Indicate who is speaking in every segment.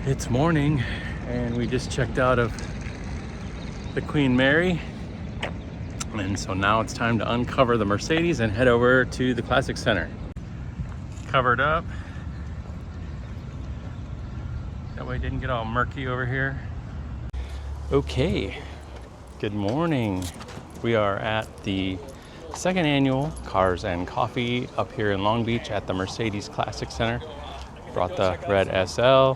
Speaker 1: It's morning and we just checked out of the Queen Mary. And so now it's time to uncover the Mercedes and head over to the Classic Center. Covered up. That way it didn't get all murky over here. Okay, good morning. We are at the second annual Cars and Coffee up here in Long Beach at the Mercedes Classic Center. Brought the red SL.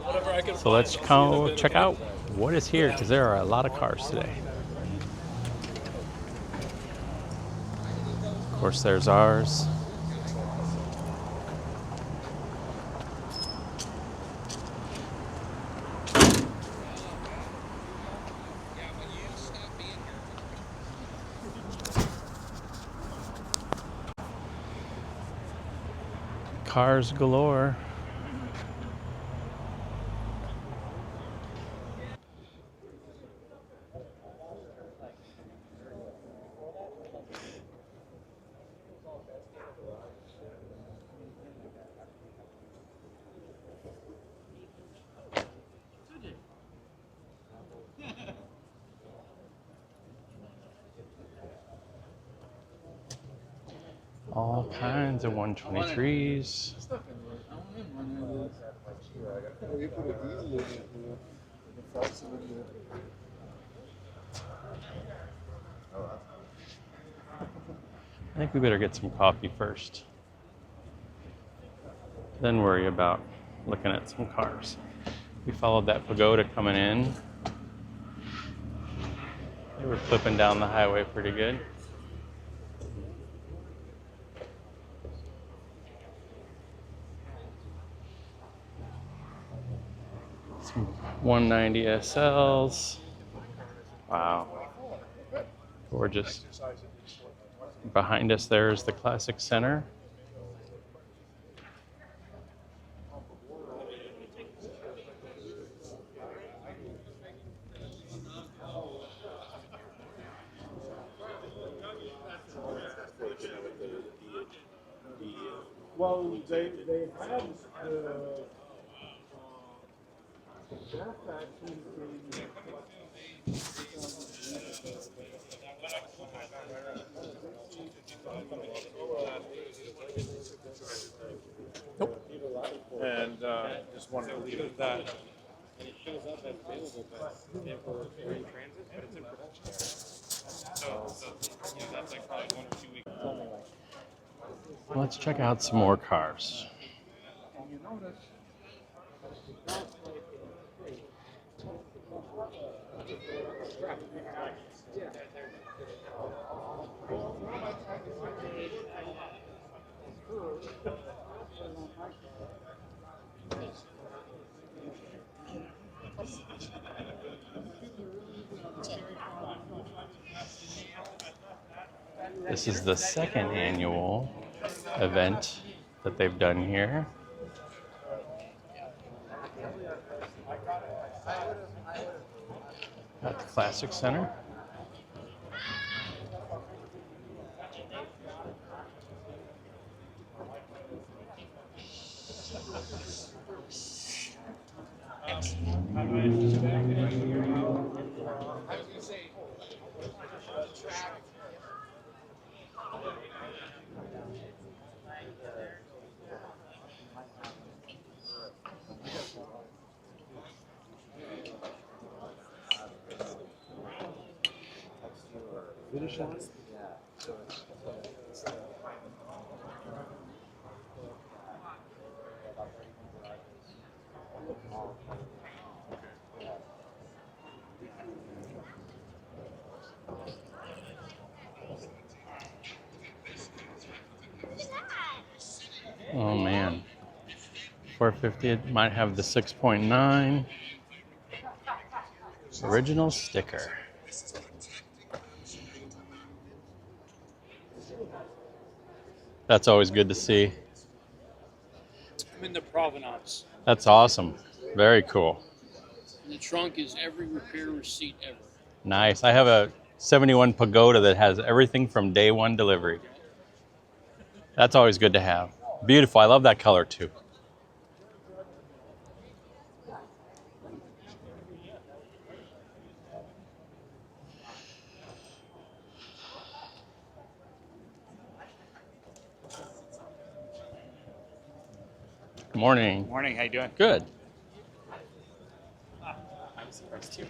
Speaker 1: So let's go check out what is here because there are a lot of cars today. Of course, there's ours. Cars galore. All kinds of 123s. I think we better get some coffee first. Then worry about looking at some cars. We followed that pagoda coming in. They were flipping down the highway pretty good. Some 190 SLs. Wow. Gorgeous. Behind us there is the Classic Center.
Speaker 2: Well, they had the
Speaker 1: Nope.
Speaker 2: And just wanted to leave it at that.
Speaker 3: And it shows up as available, but we're in transit, but it's in production. So you know, that's like probably 1 or 2 weeks.
Speaker 1: Let's check out some more cars. This is the second annual event that they've done here. At the Classic Center. Oh man, 450. It might have the 6.9 original sticker. That's always good to see.
Speaker 4: I'm in the provenance.
Speaker 1: That's awesome. Very cool.
Speaker 4: And the trunk is every repair receipt ever.
Speaker 1: Nice. I have a 71 Pagoda that has everything from day one delivery. That's always good to have. Beautiful. I love that color too. Good morning.
Speaker 3: Morning, how you doing?
Speaker 1: Good.
Speaker 3: I'm surprised too.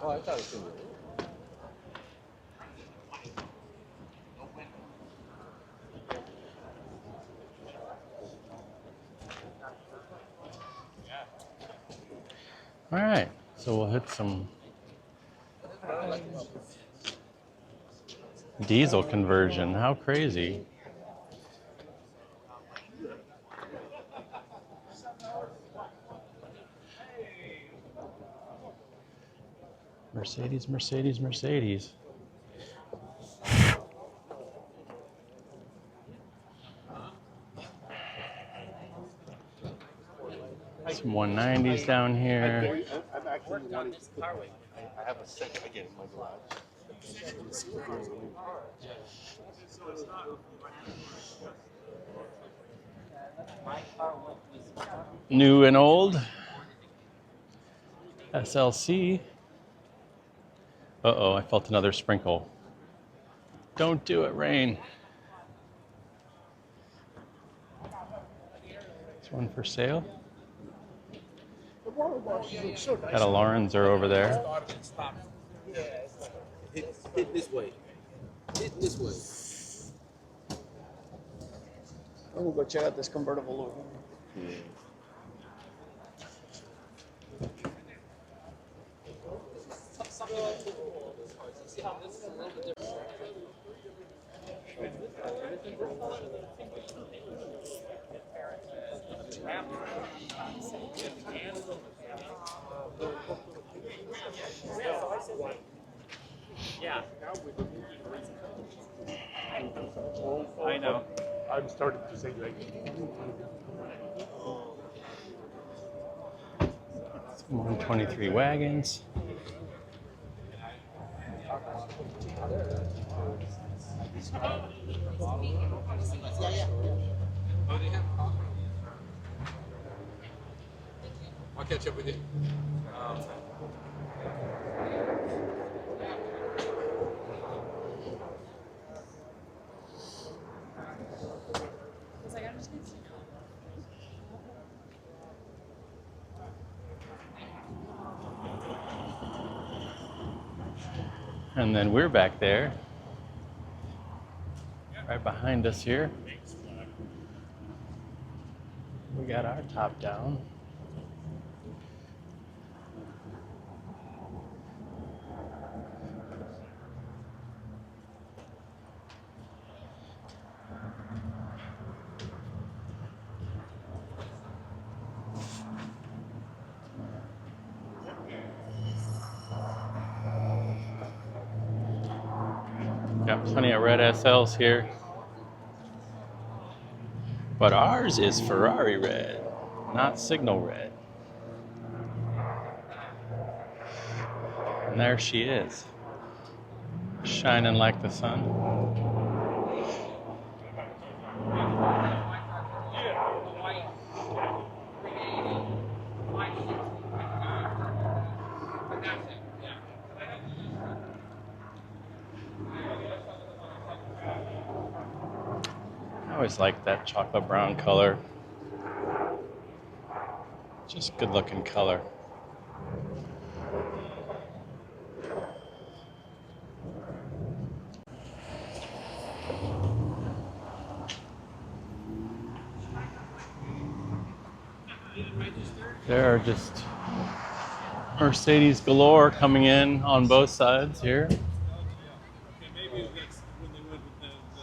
Speaker 2: Oh, I thought it was gonna be.
Speaker 1: All right, so we'll hit some diesel conversion. How crazy. Mercedes, Mercedes, Mercedes. Some 190s down here.
Speaker 2: I'm actually wanting to put, I have a second again in my garage.
Speaker 1: New and old. SLC. Uh-oh, I felt another sprinkle. Don't do it, rain. This one for sale. Got a Lorenzer over there.
Speaker 5: Hit this way. Hit this way.
Speaker 6: I'm gonna go check out this convertible over here.
Speaker 3: Yeah. I know.
Speaker 2: I'm starting to say like.
Speaker 1: 123 wagons.
Speaker 5: I'll catch up with you.
Speaker 1: And then we're back there, right behind us here. We got our top down. Got plenty of red SLs here. But ours is Ferrari red, not signal red. And there she is, shining like the sun. I always like that chocolate brown color. Just good looking color. There are just Mercedes galore coming in on both sides here.
Speaker 2: Okay, maybe that's when they went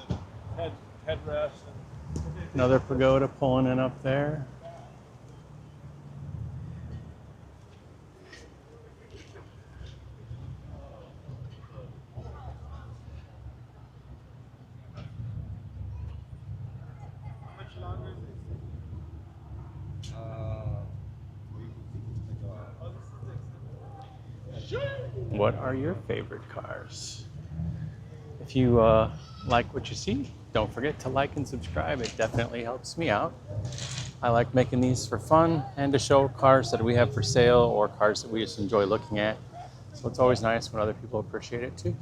Speaker 2: with the headrest.
Speaker 1: Another pagoda pulling in up there. What are your favorite cars? If you like what you see, don't forget to like and subscribe. It definitely helps me out. I like making these for fun and to show cars that we have for sale or cars that we just enjoy looking at. So it's always nice when other people appreciate it too.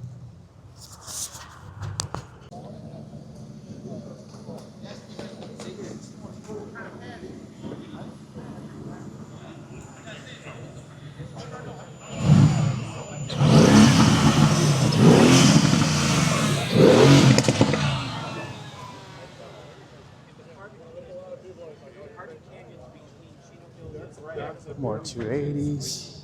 Speaker 1: More 280s.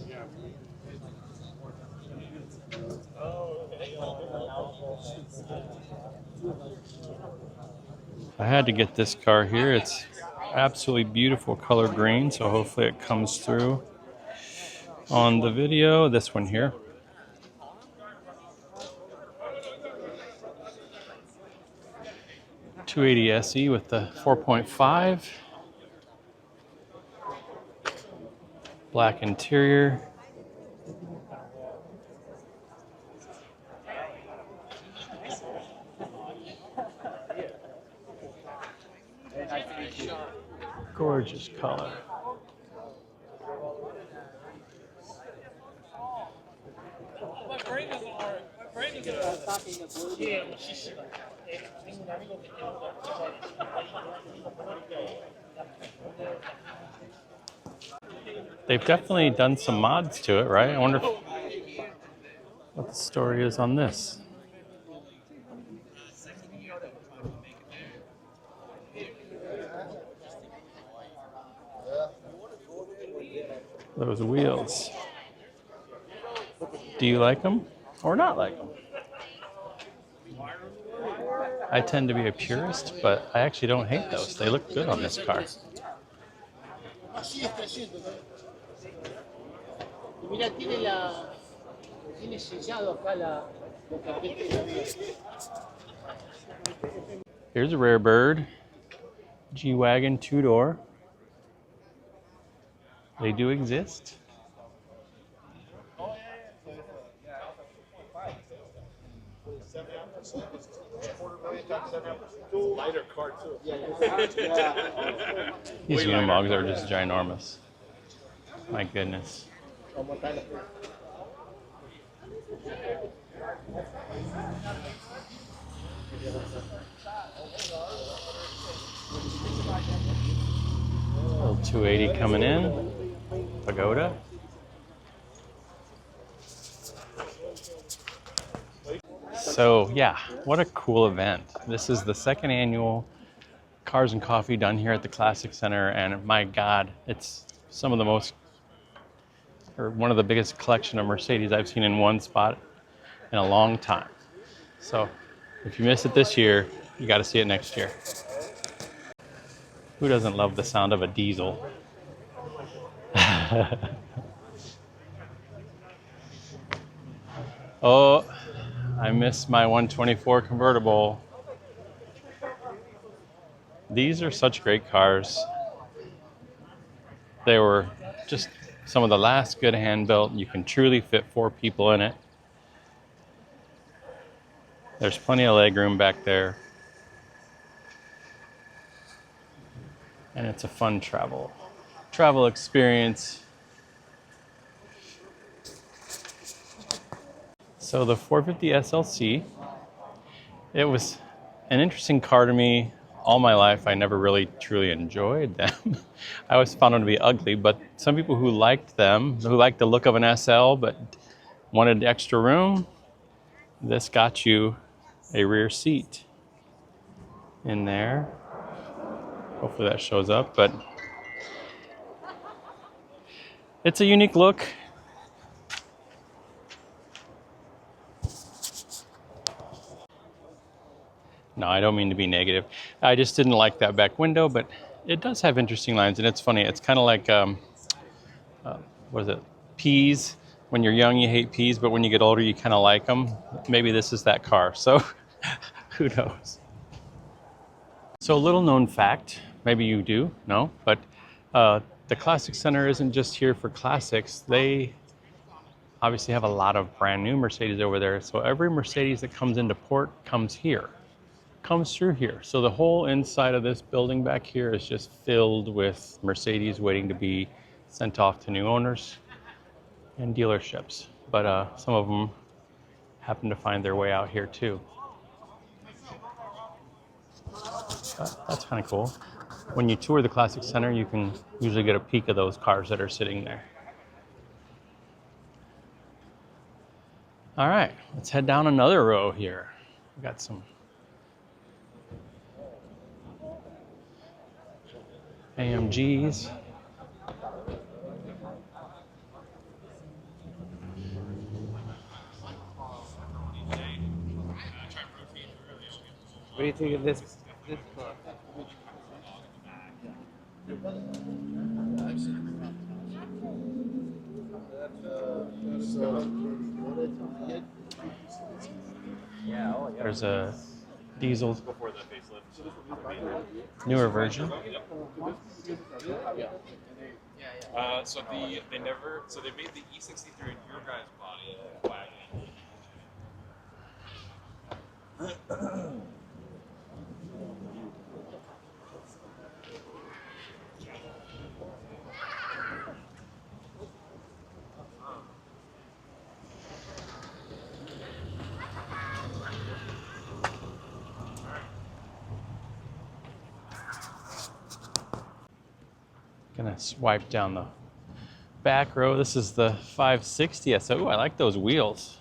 Speaker 1: I had to get this car here. It's absolutely beautiful color green, so hopefully it comes through on the video. This one here. .280 SE with the 4.5. Black interior. Gorgeous color.
Speaker 2: My brain doesn't work. My brain doesn't
Speaker 1: They've definitely done some mods to it, right? I wonder what the story is on this. Those wheels. Do you like them or not like them? I tend to be a purist, but I actually don't hate those. They look good on this car. Here's a rare bird. G-Wagon 2-door. They do exist.
Speaker 2: lighter car too.
Speaker 1: These Unimogs are just ginormous. My goodness. Little 280 coming in. Pagoda. So yeah, what a cool event. This is the second annual Cars and Coffee done here at the Classic Center, and my God, it's some of the most, or one of the biggest collection of Mercedes I've seen in one spot in a long time. So if you miss it this year, you got to see it next year. Who doesn't love the sound of a diesel? Oh, I missed my 124 convertible. These are such great cars. They were just some of the last good hand-built. You can truly fit 4 people in it. There's plenty of legroom back there. And it's a fun travel experience. So the 450 SLC, it was an interesting car to me. All my life, I never really truly enjoyed them. I always found them to be ugly, but some people who liked them, who liked the look of an SL but wanted extra room, this got you a rear seat in there. Hopefully that shows up, but it's a unique look. No, I don't mean to be negative. I just didn't like that back window, but it does have interesting lines, and it's funny. It's kind of like, what is it, peas. When you're young, you hate peas, but when you get older, you kind of like them. Maybe this is that car, so who knows? So a little known fact, maybe you do know, but the Classic Center isn't just here for classics. They obviously have a lot of brand new Mercedes over there, so every Mercedes that comes into port comes through here. So the whole inside of this building back here is just filled with Mercedes waiting to be sent off to new owners and dealerships. But some of them happen to find their way out here too. That's kind of cool. When you tour the Classic Center, you can usually get a peek of those cars that are sitting there. All right, let's head down another row here. We got some AMGs.
Speaker 3: do you think of this car?
Speaker 1: There's a diesel
Speaker 2: Before the facelift.
Speaker 1: newer version.
Speaker 2: So they made the E63 in your guys' body wagon.
Speaker 1: Gonna swipe down the back row. This is the 560 SO. Ooh, I like those wheels.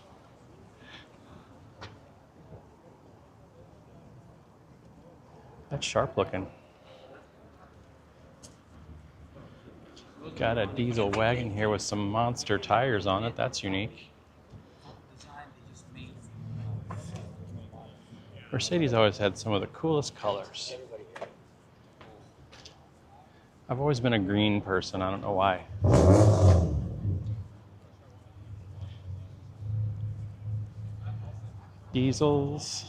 Speaker 1: That's sharp looking. Got a diesel wagon here with some monster tires on it. That's unique. Mercedes always had some of the coolest colors. I've always been a green person. I don't know why. Diesels.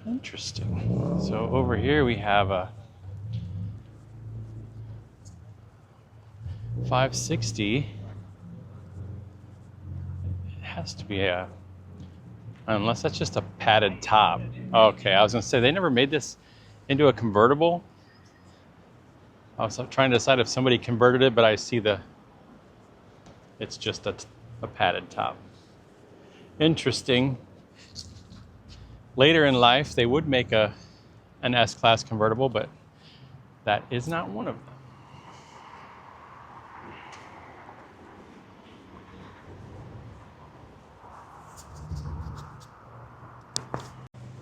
Speaker 1: Interesting. So over here we have a 560. It has to be a, unless that's just a padded top. Okay, I was gonna say they never made this into a convertible. I was trying to decide if somebody converted it, but I see it's just a padded top. Interesting. Later in life, they would make an S-Class convertible, but that is not one of them.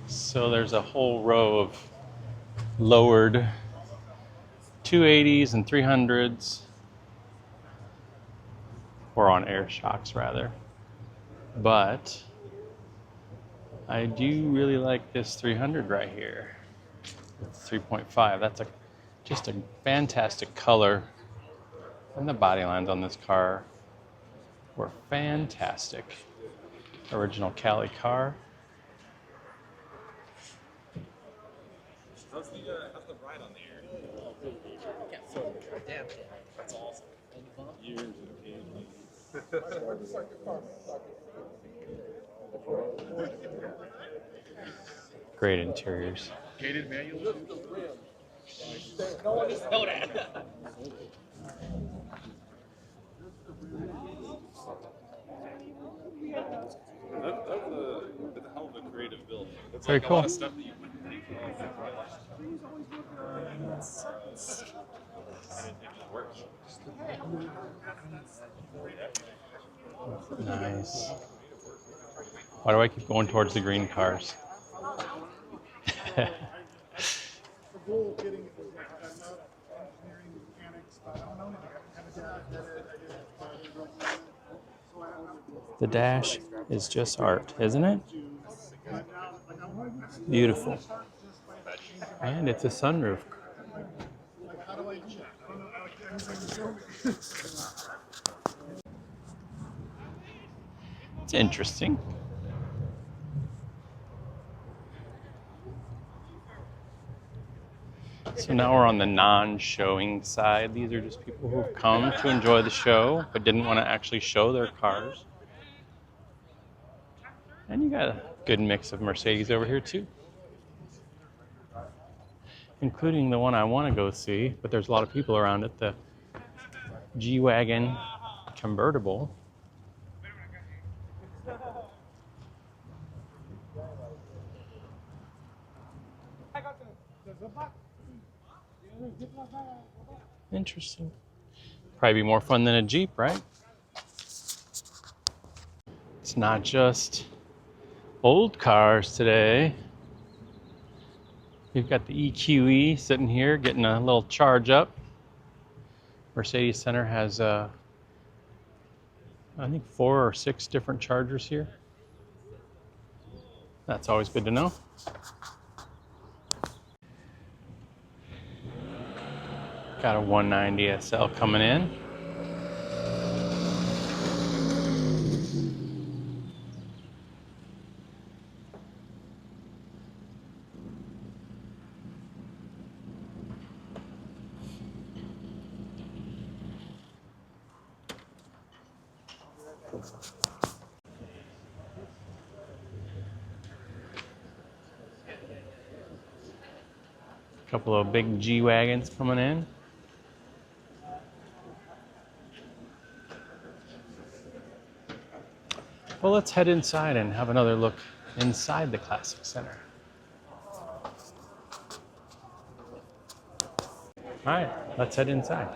Speaker 1: So there's a whole row of lowered 280s and 300s, or on air shocks rather. But I do really like this 300 right here. It's 3.5. That's just a fantastic color. And the body lines on this car were fantastic. Original Cali car.
Speaker 2: How's the ride on the air?
Speaker 5: Damn. That's awesome.
Speaker 2: Years occasionally.
Speaker 1: Great interiors.
Speaker 2: Gated manual. That's a hell of a creative build. It's
Speaker 1: Very
Speaker 2: like
Speaker 1: cool.
Speaker 2: a lot of stuff that you wouldn't think of. And it just works.
Speaker 1: Nice. Why do I keep going towards the green cars? The dash is just art, isn't it? Beautiful. And it's a sunroof. It's interesting. So now we're on the non-showing side. These are just people who've come to enjoy the show, but didn't want to actually show their cars. And you got a good mix of Mercedes over here too, including the one I want to go see, but there's a lot of people around it, the G-Wagon convertible. Interesting. Probably be more fun than a Jeep, right? It's not just old cars today. You've got the EQE sitting here getting a little charge up. Mercedes Center has, I think 4 or 6 different chargers here. That's always good to know. Got a 190 SL coming in. Couple of big G-Wagons coming in. Well, let's head inside and have another look inside the Classic Center. All right, let's head inside.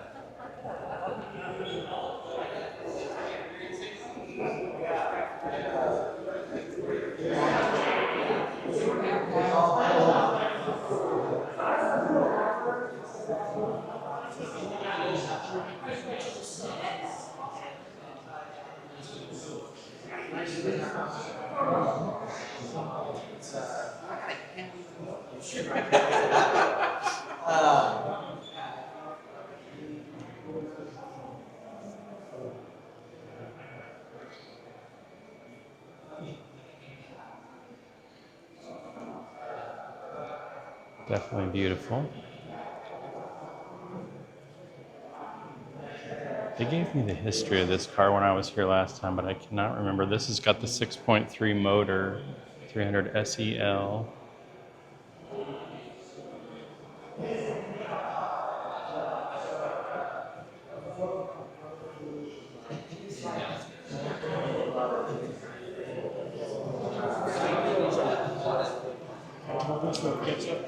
Speaker 1: Definitely beautiful. They gave me the history of this car when I was here last time, but I cannot remember. This has got the 6.3 motor, 300 SEL.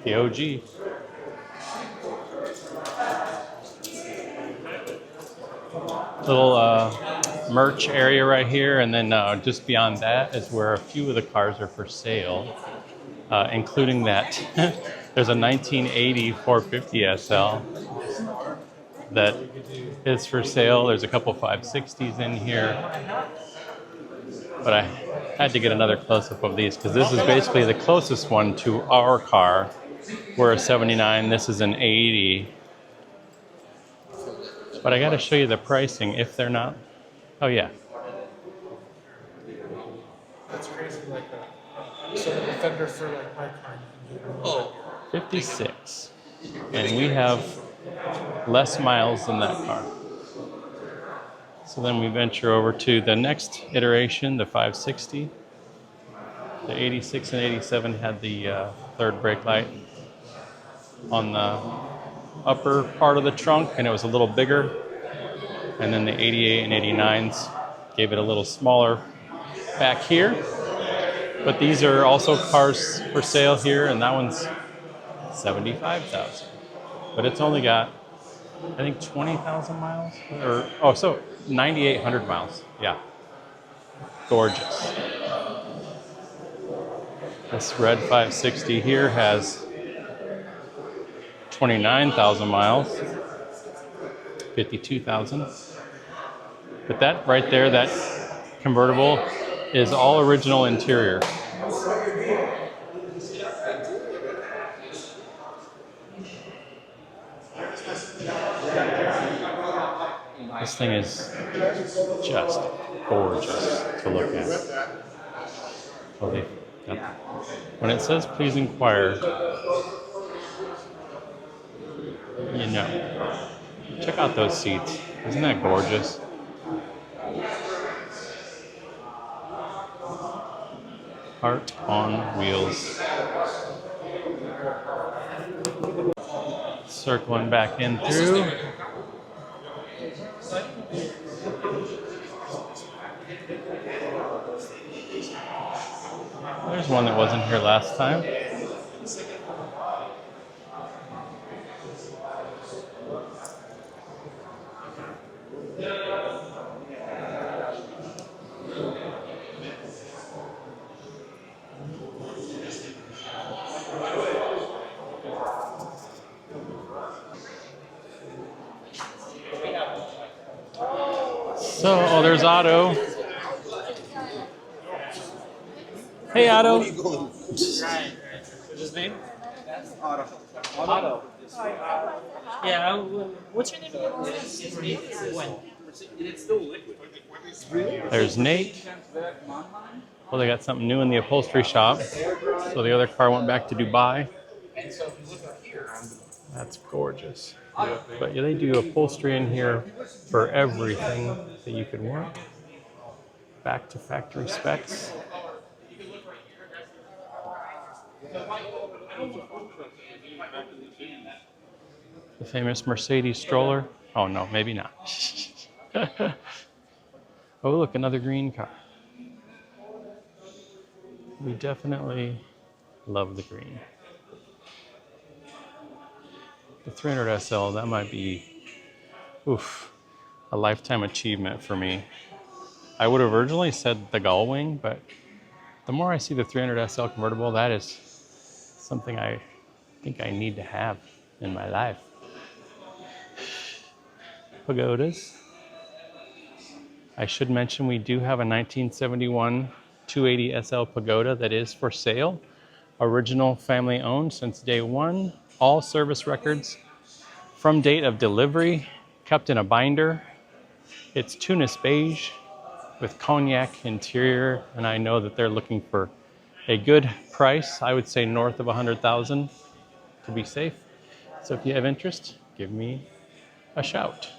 Speaker 1: The OG. Little merch area right here, and then just beyond that is where a few of the cars are for sale, including that. There's a 1980 450 SL that is for sale. There's a couple 560s in here, but I had to get another close-up of these because this is basically the closest one to our car. We're a 79, this is an 80. But I gotta show you the pricing if they're not. Oh yeah.
Speaker 7: That's crazy, like so the Defender for like my car.
Speaker 5: Oh,
Speaker 1: 56. And we have less miles than that car. So then we venture over to the next iteration, the 560. The 86 and 87 had the third brake light on the upper part of the trunk, and it was a little bigger. And then the 88 and 89s gave it a little smaller back here. But these are also cars for sale here, and that one's $75,000. But it's only got, I think, 20,000 miles, or oh, so 9,800 miles. Yeah, gorgeous. This red 560 here has 29,000 miles, 52,000. But that right there, that convertible, is all original interior. This thing is just gorgeous to look at. Oh, when it says please inquire, you know. Check out those seats. Isn't that gorgeous? Heart on wheels. Circling back in through. There's one that wasn't here last time. So, oh, there's Otto. Hey, Hey, Otto.
Speaker 5: Where are you going?
Speaker 3: What's his name? Otto. Yeah. What's your name again? When?
Speaker 5: It's still liquid.
Speaker 1: There's Nate. Well, they got something new in the upholstery shop. So the other car went back to Dubai. That's gorgeous. But yeah, they do upholstery in here for everything that you could want. Back to factory specs. The famous Mercedes stroller. Oh no, maybe not. Oh, look, another green car. We definitely love the green. The 300 SL, that might be, oof, a lifetime achievement for me. I would have originally said the Gullwing, but the more I see the 300 SL convertible, that is something I think I need to have in my life. Pagodas. I should mention we do have a 1971 280 SL Pagoda that is for sale. Original family owned since day one. All service records from date of delivery, kept in a binder. It's Tunis beige with cognac interior, and I know that they're looking for a good price. I would say north of 100,000 to be safe. So if you have interest, give me a shout.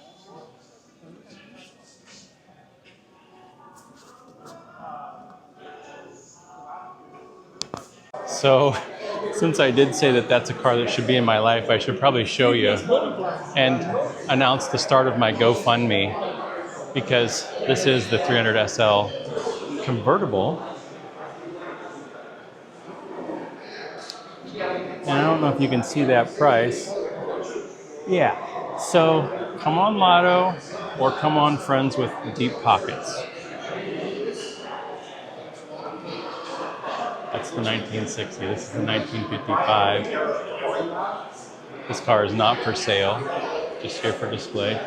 Speaker 1: So, since I did say that that's a car that should be in my life, I should probably show you and announce the start of my GoFundMe, because this is the 300 SL convertible. And I don't know if you can see that price. Yeah, so come on Lotto or come on friends with deep pockets. That's the 1960, this is the 1955. This car is not for sale, just here for display.